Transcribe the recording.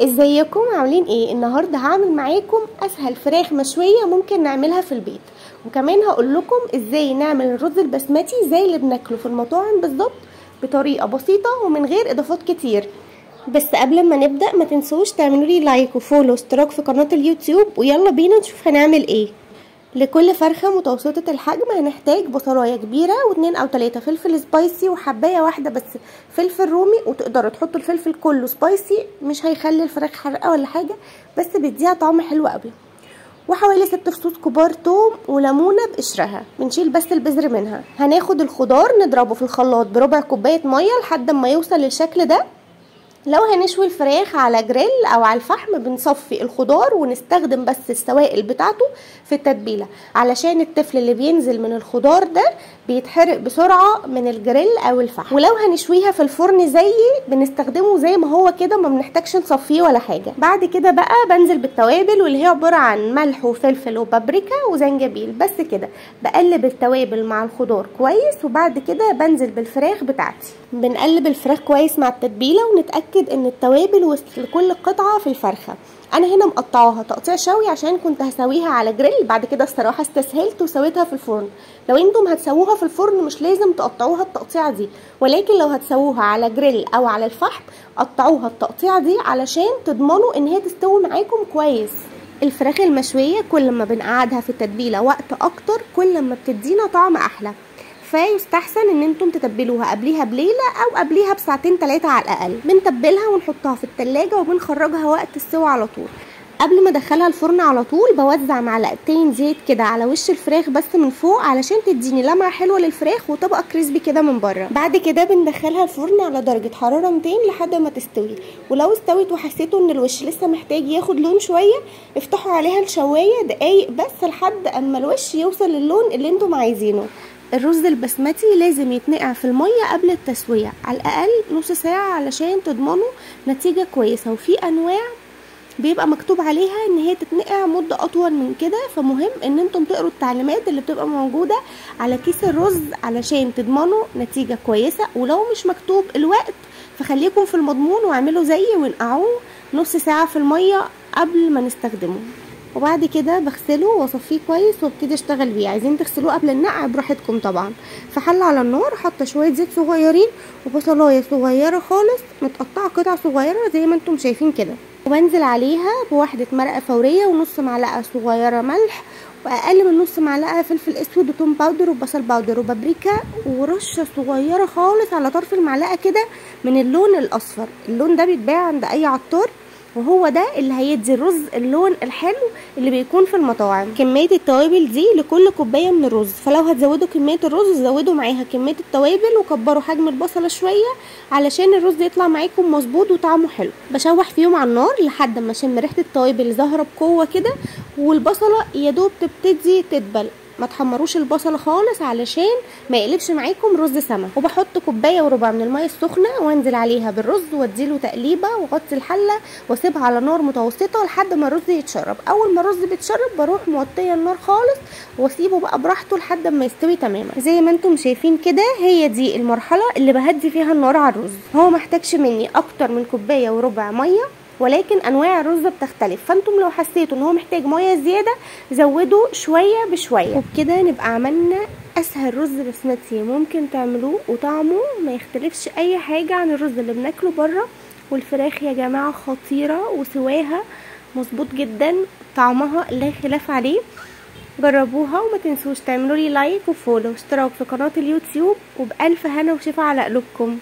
ازيكم عاملين ايه؟ النهارده هعمل معاكم اسهل فراخ مشويه ممكن نعملها في البيت، وكمان هقول لكم ازاي نعمل الرز البسمتي زي اللي بناكله في المطاعم بالظبط بطريقه بسيطه ومن غير اضافات كتير. بس قبل ما نبدا ما تنسوش تعملوا لي لايك وفولو واشتراك في قناه اليوتيوب، ويلا بينا نشوف هنعمل ايه. لكل فرخه متوسطه الحجم هنحتاج بصلايه كبيره و2 أو 3 فلفل سبايسي وحبايه واحده بس فلفل رومي، وتقدروا تحطوا الفلفل كله سبايسي، مش هيخلي الفراخ حرقه ولا حاجه، بس بيديها طعم حلو قوي. وحوالي 6 فصوص كبار توم وليمونه بقشرها، بنشيل بس البذر منها. هناخد الخضار نضربه في الخلاط بربع كوبايه ميه لحد ما يوصل للشكل ده. لو هنشوي الفراخ على جريل او على الفحم بنصفي الخضار ونستخدم بس السوائل بتاعته في التتبيله، علشان التفل اللي بينزل من الخضار ده بيتحرق بسرعه من الجريل او الفحم. ولو هنشويها في الفرن بنستخدمه زي ما هو كده، ما بنحتاجش نصفيه ولا حاجه. بعد كده بقى بنزل بالتوابل، واللي هي عباره عن ملح وفلفل وبابريكا وزنجبيل، بس كده. بقلب التوابل مع الخضار كويس، وبعد كده بنزل بالفراخ بتاعتي. بنقلب الفراخ كويس مع التتبيله ونتاكد ان التوابل وصلت لكل قطعه في الفرخه. انا هنا مقطعاها تقطيع شوي عشان كنت هسويها على جريل، بعد كده الصراحه استسهلت وسويتها في الفرن. لو انتم هتسووها في الفرن مش لازم تقطعوها التقطيعه دي، ولكن لو هتسووها على جريل او على الفحم قطعوها التقطيعه دي علشان تضمنوا ان هي تستوي معاكم كويس. الفراخ المشويه كل ما بنقعدها في التتبيله وقت اكتر كل ما بتدينا طعم احلى، فيستحسن ان انتم تتبلوها قبليها بليله او قبليها بساعتين 3 على الاقل. بنتبلها ونحطها في التلاجة وبنخرجها وقت السوا على طول. قبل ما ادخلها الفرن على طول بوزع معلقتين زيت كده على وش الفراخ بس من فوق، علشان تديني لمعه حلوه للفراخ وتبقى كريسبي كده من بره. بعد كده بندخلها الفرن على درجه حراره 200 لحد ما تستوي. ولو استوت وحسيتوا ان الوش لسه محتاج ياخد لون شويه افتحوا عليها الشوايه دقايق بس لحد اما الوش يوصل للون اللي انتم عايزينه. الرز البسمتي لازم يتنقع في الميه قبل التسويه على الاقل نص ساعه علشان تضمنوا نتيجه كويسه، وفي انواع بيبقى مكتوب عليها ان هي تتنقع مده اطول من كده، فمهم ان انتم تقروا التعليمات اللي بتبقى موجوده على كيس الرز علشان تضمنوا نتيجه كويسه. ولو مش مكتوب الوقت فخليكم في المضمون واعملوا زيي وانقعوه نص ساعه في الميه قبل ما نستخدمه. وبعد كده بغسله واصفيه كويس وابتدي اشتغل بيه. عايزين تغسلوه قبل النقع براحتكم طبعا. في حله على النار حاطه شويه زيت صغيرين وبصلايه صغيره خالص متقطعه قطع صغيره زي ما انتم شايفين كده، وبنزل عليها بواحده مرقه فوريه ونص معلقه صغيره ملح واقل من نص معلقه فلفل اسود وتوم باودر وبصل باودر وبابريكا، ورشه صغيره خالص على طرف المعلقه كده من اللون الاصفر. اللون ده بيتباع عند اي عطار، وهو ده اللي هيدي الرز اللون الحلو اللي بيكون في المطاعم. كميه التوابل دي لكل كوبايه من الرز، فلو هتزودوا كميه الرز زودوا معاها كميه التوابل وكبروا حجم البصله شويه علشان الرز يطلع معاكم مظبوط وطعمه حلو. بشوح فيهم على النار لحد ما اشم ريحه التوابل ظاهره بقوه كده، والبصله يا دوب تبتدي تدبل. ما تحمروش البصله خالص علشان ما يقلبش معاكم رز سمك. وبحط كوبايه وربع من الميه السخنه وانزل عليها بالرز واديله تقليبه واغطي الحله واسيبها على نار متوسطه لحد ما الرز يتشرب. اول ما الرز بيتشرب بروح موطيه النار خالص واسيبه بقى براحته لحد ما يستوي تماما. زي ما انتم شايفين كده هي دي المرحله اللي بهدي فيها النار على الرز. هو محتاجش مني اكتر من كوبايه وربع ميه، ولكن انواع الرز بتختلف، فانتم لو حسيتوا ان هو محتاج ميه زياده زودوا شويه بشويه. وبكده نبقى عملنا اسهل رز بسمتي ممكن تعملوه، وطعمه ما يختلفش اي حاجه عن الرز اللي بناكله بره. والفراخ يا جماعه خطيره وسواها مظبوط جدا، طعمها لا خلاف عليه. جربوها وما تنسوش تعملوا لي لايك وفولو واشتراك في قناه اليوتيوب، وبالف هنا وشفا على قلوبكم.